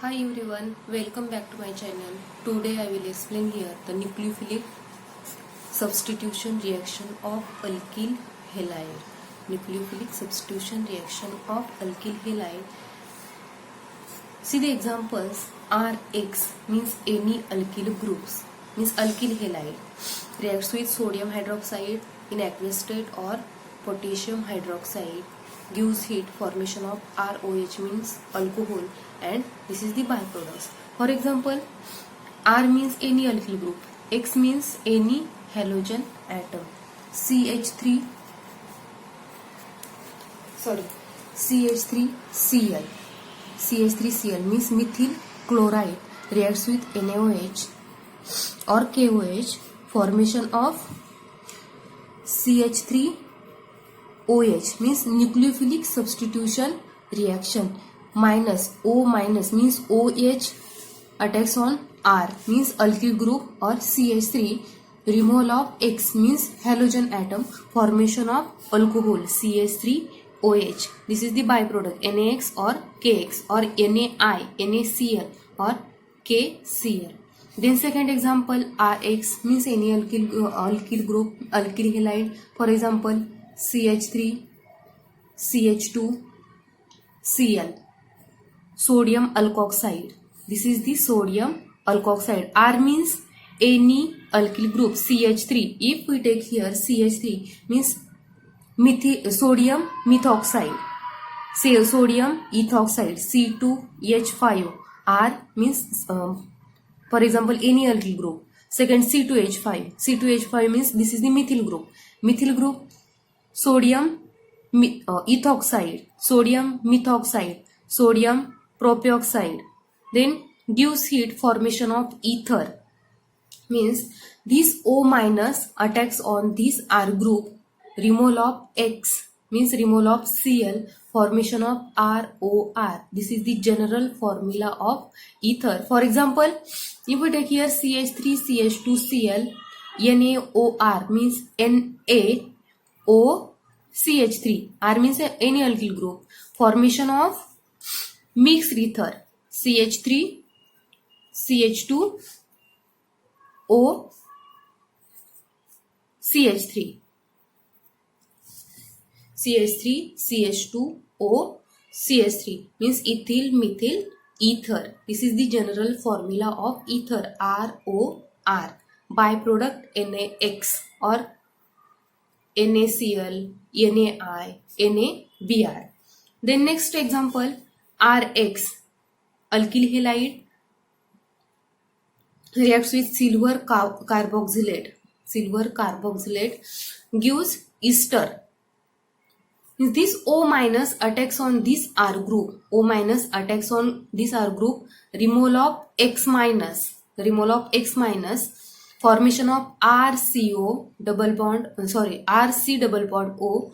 Hi everyone, welcome back to my channel. Today I will explain here the nucleophilic substitution reaction of alkyl halide. Nucleophilic substitution reaction of alkyl halide. See the examples. Rx means any alkyl groups, means alkyl halide reacts with sodium hydroxide in aqueous state or potassium hydroxide, gives heat, formation of ROH means alcohol, and this is the byproducts. For example, R means any alkyl group, X means any halogen atom, CH3Cl. CH3Cl means methyl chloride reacts with NaOH or KOH, formation of CH3OH means nucleophilic substitution reaction. Minus O minus means OH attacks on R means alkyl group or CH3. Removal of X means halogen atom, formation of alcohol CH3OH. This is the byproduct NaX or KX or NaI, NaCl or KCl. Then second example, Rx means any alkyl group, alkyl halide. For example, CH3, CH2, Cl. Sodium alkoxide. This is the sodium alkoxide. R means any alkyl group, CH3. If we take here CH3 means sodium methoxide. Say sodium ethoxide, C2H5. R means for example any alkyl group. Second C2H5. C2H5 means this is the methyl group. Methyl group sodium ethoxide, sodium methoxide, sodium propioxide. Then gives heat, formation of ether. Means this O minus attacks on this R group. Removal of X means removal of Cl, formation of ROR. This is the general formula of ether. For example, if we take here CH3, CH2, Cl, NaOR means NaOCH3. R means any alkyl group. Formation of mixed ether CH3, CH2, O, CH3. CH3, CH2, O, CH3 means ethyl, methyl, ether. This is the general formula of ether, ROR. Byproduct NaX or NaCl, NaI, NaBr. Then next example, Rx, alkyl halide reacts with silver carboxylate. Silver carboxylate gives ester. This O minus attacks on this R group. O minus attacks on this R group. Removal of X minus. Removal of X minus. Formation of RCO double bond. RC double bond O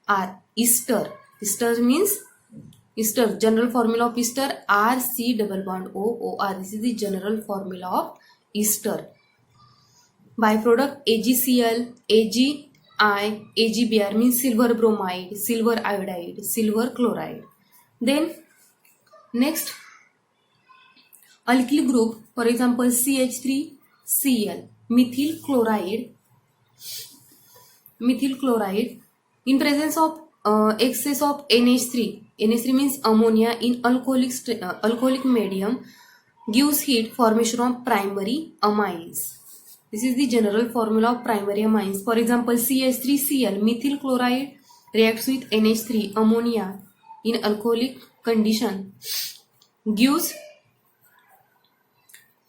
R. Ester. Ester means ester. General formula of ester RC double bond O R. This is the general formula of ester. Byproduct AgCl, AgBr means silver bromide, silver iodide, silver chloride. Then next alkyl group, for example CH3Cl, methyl chloride in presence of excess of NH3. NH3 means ammonia in alcoholic medium, gives heat, formation of primary amines. This is the general formula of primary amines. For example, CH3Cl, methyl chloride reacts with NH3, ammonia in alcoholic condition, gives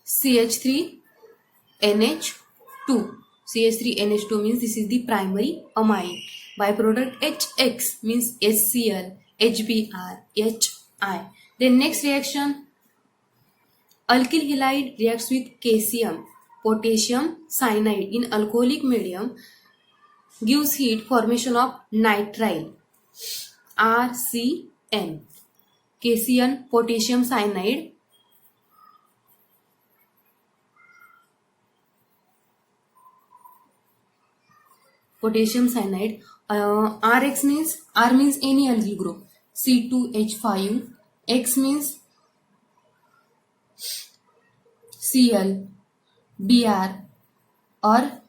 CH3NH2. CH3NH2 means this is the primary amine. Byproduct HX means HCl, HBr, HI. Then next reaction, alkyl halide reacts with calcium, potassium cyanide in alcoholic medium, gives heat, formation of nitrile, RCN. Calcium, potassium cyanide RX means R means any alkyl group, C2H5. X means Cl, Br or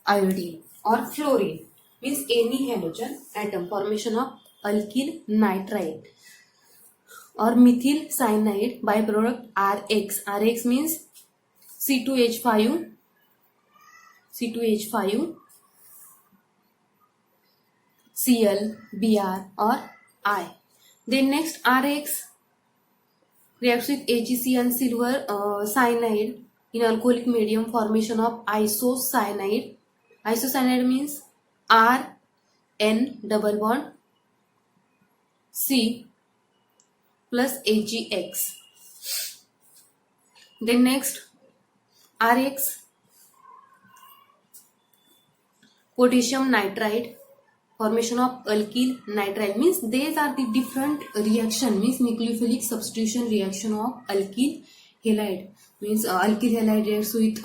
iodine or fluorine means any halogen atom, formation of alkyl nitride or methyl cyanide byproduct Rx. Rx means C2H5, Cl, Br or I. Then next Rx reacts with AgC and silver cyanide in alcoholic medium, formation of isocyanide. Isocyanide means R N double bond C plus AgX. Then next Rx potassium nitride, formation of alkyl nitride means these are the different reaction, means nucleophilic substitution reaction of alkyl halide, means alkyl halide reacts with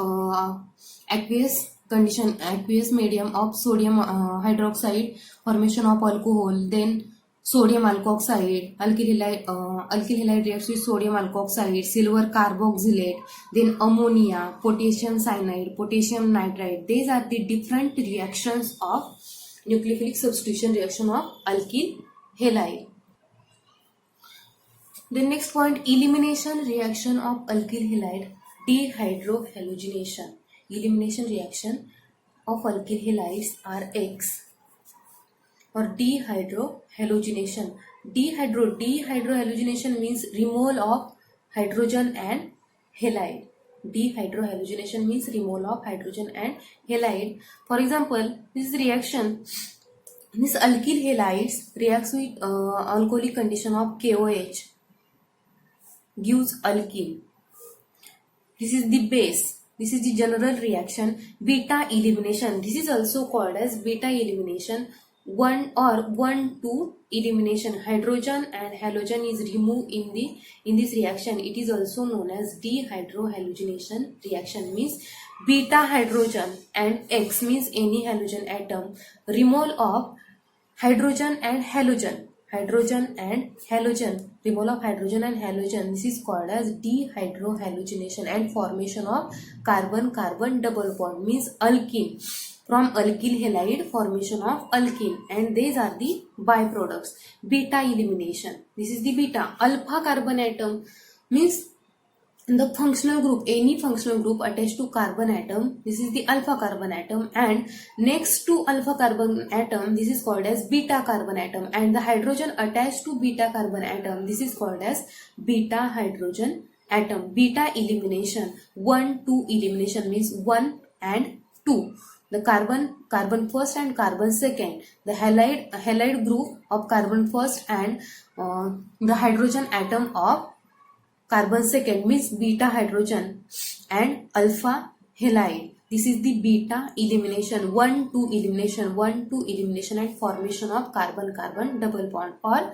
aqueous medium of sodium hydroxide, formation of alcohol. Then sodium alkoxide, alkyl halide reacts with sodium alkoxide, silver carboxylate, then ammonia, potassium cyanide, potassium nitride. These are the different reactions of nucleophilic substitution reaction of alkyl halide. The next point, elimination reaction of alkyl halide, dehydrohalogenation. Elimination reaction of alkyl halides are X or dehydrohalogenation. Dehydrohalogenation means removal of hydrogen and halide. Dehydrohalogenation means removal of hydrogen and halide. For example, this reaction, this alkyl halides reacts with alcoholic condition of KOH, gives alkene. This is the base. This is the general reaction. Beta elimination. This is also called as beta elimination. 1,2 elimination. Hydrogen and halogen is removed in this reaction. It is also known as dehydrohalogenation reaction. Means beta hydrogen and X means any halogen atom. Removal of hydrogen and halogen. Removal of hydrogen and halogen. This is called as dehydrohalogenation, and formation of carbon-carbon double bond means alkene. From alkyl halide, formation of alkene, and these are the byproducts. Beta elimination. This is the beta. Alpha carbon atom means the functional group, any functional group attached to carbon atom, this is the alpha carbon atom, and next to alpha carbon atom, this is called as beta carbon atom, and the hydrogen attached to beta carbon atom, this is called as beta hydrogen atom. Beta elimination. 1,2 elimination means 1 and 2. The carbon first and carbon second. The halide group of carbon first and the hydrogen atom of carbon second means beta hydrogen and alpha halide. This is the beta elimination. 1,2 elimination. 1,2 elimination and formation of carbon-carbon double bond or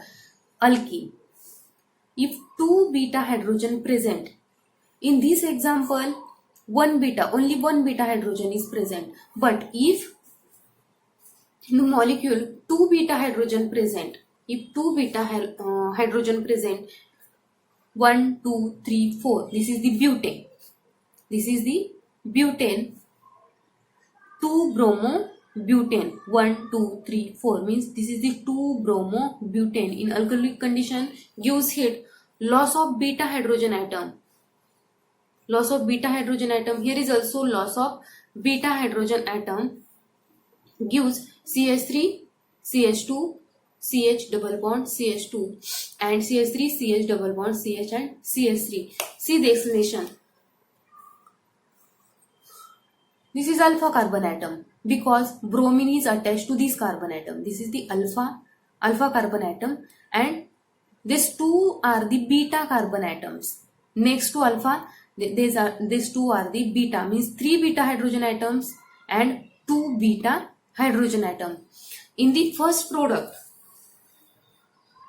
alkene. If 2 beta hydrogen present, in this example, only one beta hydrogen is present. But if in the molecule 2 beta hydrogen present, if 2 beta hydrogen present, 1, 2, 3, 4. This is the butane. This is the butane. 2 bromo butane. 1, 2, 3, 4 means this is the 2 bromo butane. In alcoholic condition gives heat. Loss of beta hydrogen atom. Loss of beta hydrogen atom. Here is also loss of beta hydrogen atom. Gives CH3, CH2, CH double bond CH2 and CH3 CH double bond CH and CH3. See the explanation. This is alpha carbon atom because bromine is attached to this carbon atom. This is the alpha carbon atom, and these two are the beta carbon atoms. Next to alpha, these two are the beta, means 3 beta hydrogen atoms and 2 beta hydrogen atom. In the first product,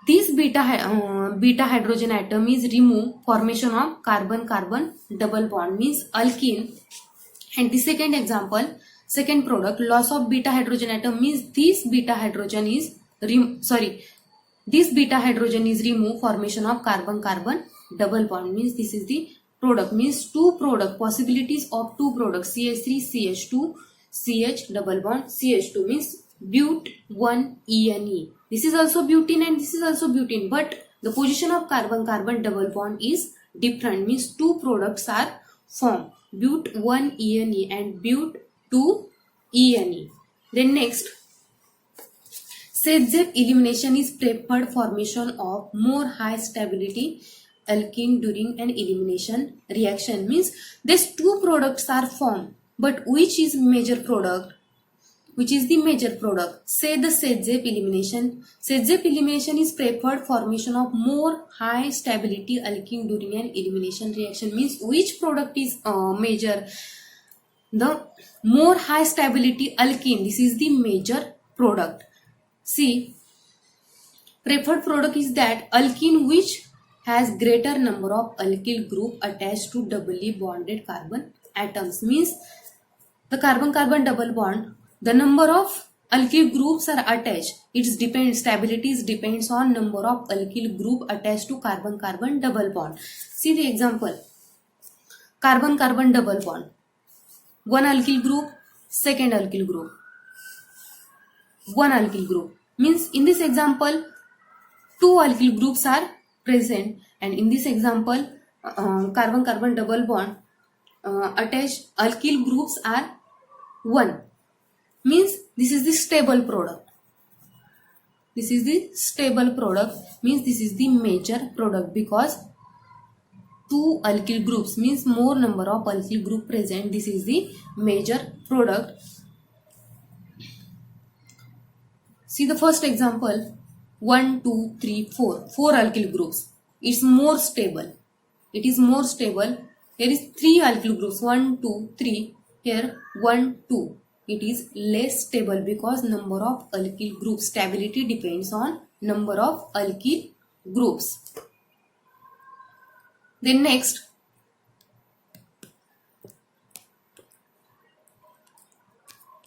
this beta hydrogen atom is removed, formation of carbon-carbon double bond means alkene. And the second example, second product, loss of beta hydrogen atom means this beta hydrogen is removed, formation of carbon-carbon double bond means this is the product means two product possibilities of two products CH3 CH2 CH double bond CH2 means but 1 ene. This is also butene and this is also butene, but the position of carbon carbon double bond is different, means two products are formed, but 1 ene and but 2 ene. Then next, Sedzep elimination is preferred formation of more high stability alkene during an elimination reaction, means these two products are formed, but which is major product? Which is the major product? Say the Sedzep elimination. Sedzep elimination is preferred formation of more high stability alkene during an elimination reaction, means which product is major? The more high stability alkene. This is the major product. See, preferred product is that alkene which has greater number of alkyl group attached to doubly bonded carbon atoms, means the carbon-carbon double bond, the number of alkyl groups are attached. Its depends, stability depends on number of alkyl group attached to carbon-carbon double bond. See the example. Carbon-carbon double bond. One alkyl group, second alkyl group. One alkyl group. Means in this example, two alkyl groups are present, and in this example, carbon-carbon double bond attached alkyl groups are 1. Means this is the stable product. This is the stable product, means this is the major product, because two alkyl groups means more number of alkyl group present. This is the major product. See the first example, 1, 2, 3, 4. 4 alkyl groups. It's more stable. It is more stable. Here is 3 alkyl groups, 1, 2, 3. Here 1, 2. It is less stable because number of alkyl groups. Stability depends on number of alkyl groups. Then next,